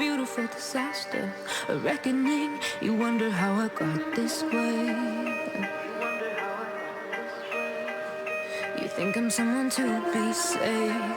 beautiful disaster, a reckoning. You wonder how I got this way. You think I'm someone to be saved,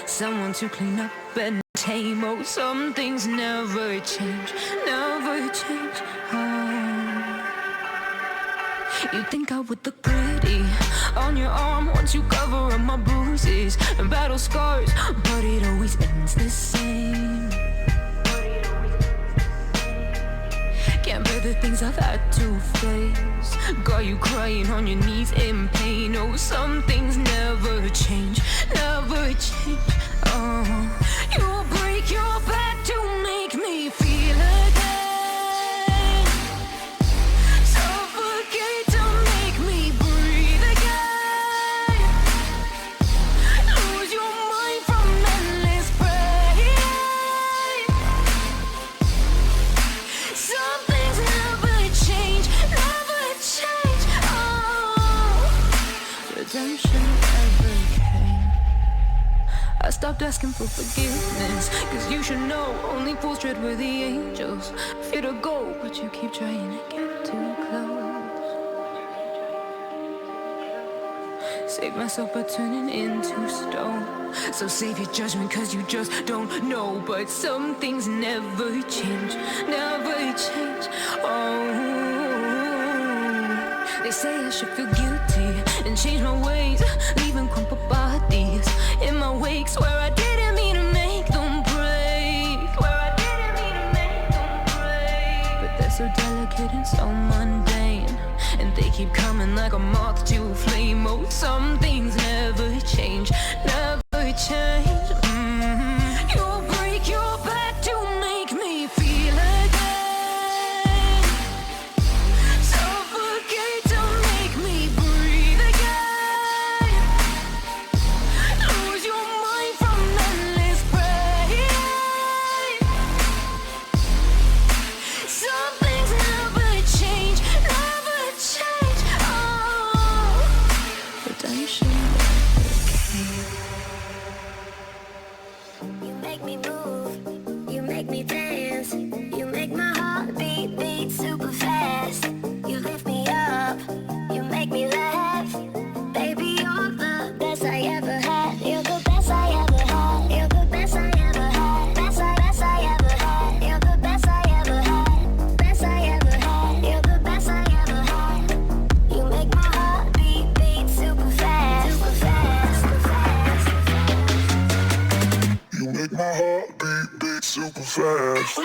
someone to clean up and tame. Oh, some things never change, never change. Oh. You think I would look pretty on your arm once you cover up my bruises and battle scars, but it always ends the same. Can't bear the things I've had to face, got you crying on your knees in pain. Oh, some things never change, never change. Oh, you'll break your back to make me feel again, suffocate to make me breathe again, lose your mind from endless pain. Some things never change, never change. Oh, redemption never came. I stopped asking for forgiveness, cause you should know only fools tread with the angels. Fear to go, but you keep trying to get too close. Save myself by turning into stone. So save your judgment cause you just don't know. But some things never change, never change. Oh, they say I should feel guilty and change my ways, leaving crumpled bodies in my wake. Swear I didn't mean to make them break, swear I didn't mean to make them break. But they're so delicate delicate and so mundane, and they keep coming like a moth to a flame. Oh, some things never change, never change. You break your back to make me feel again, suffocate to make me breathe again, lose your mind from endless pain. Some things never change, never change. Oh, redemption. You make me move, you make me dance, you make my heart beat super fast. You lift me up, you make me laugh. Baby, you're the best I ever had. You're the best I ever had. You're the best I ever had. Best I ever had. You're the best I ever had. Best I ever had. You're the best I ever had. You make my heart beat super fast. Super fast, super fast. You make my heart beat super fast.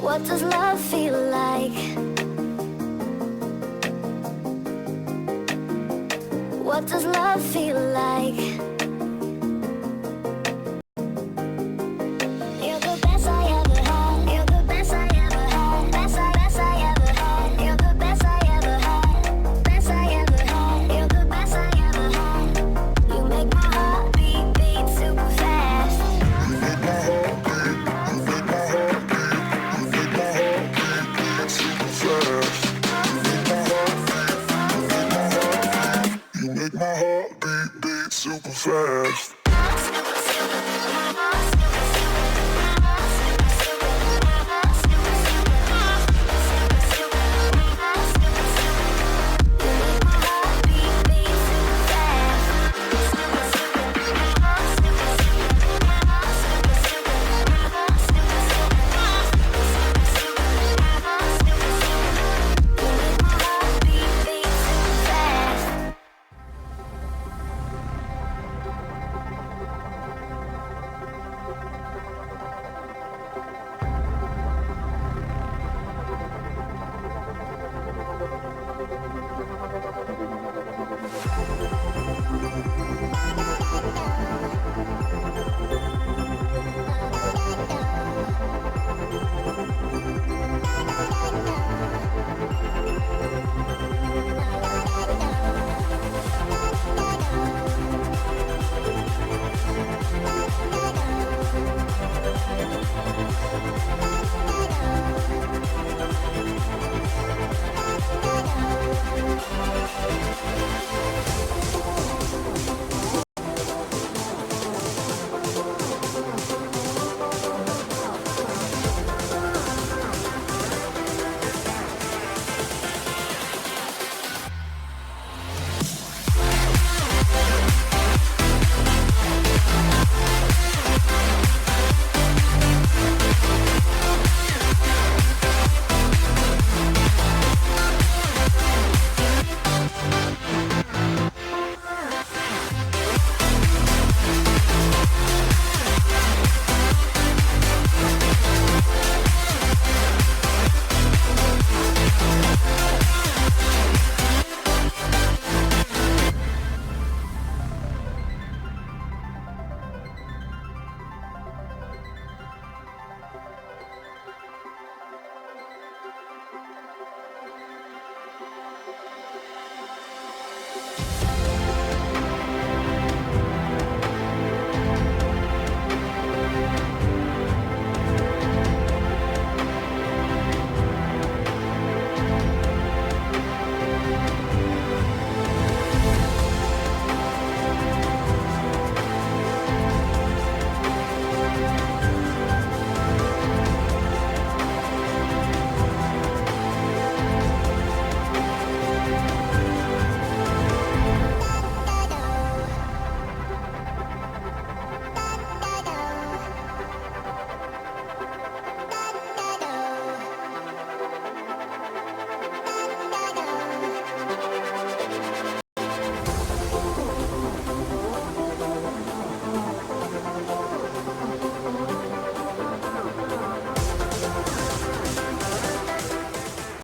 What does love feel like? What does love feel like? You're the best I ever had. You're the best I ever had. Best I ever had. You're the best I ever had. Best I ever had. You're the best I ever had. You make my heart beat super fast. You make my heart beat. You make my heart beat. You make my heart beat super fast. You make my heart beat. You make my heart beat. You make my heart beat super fast.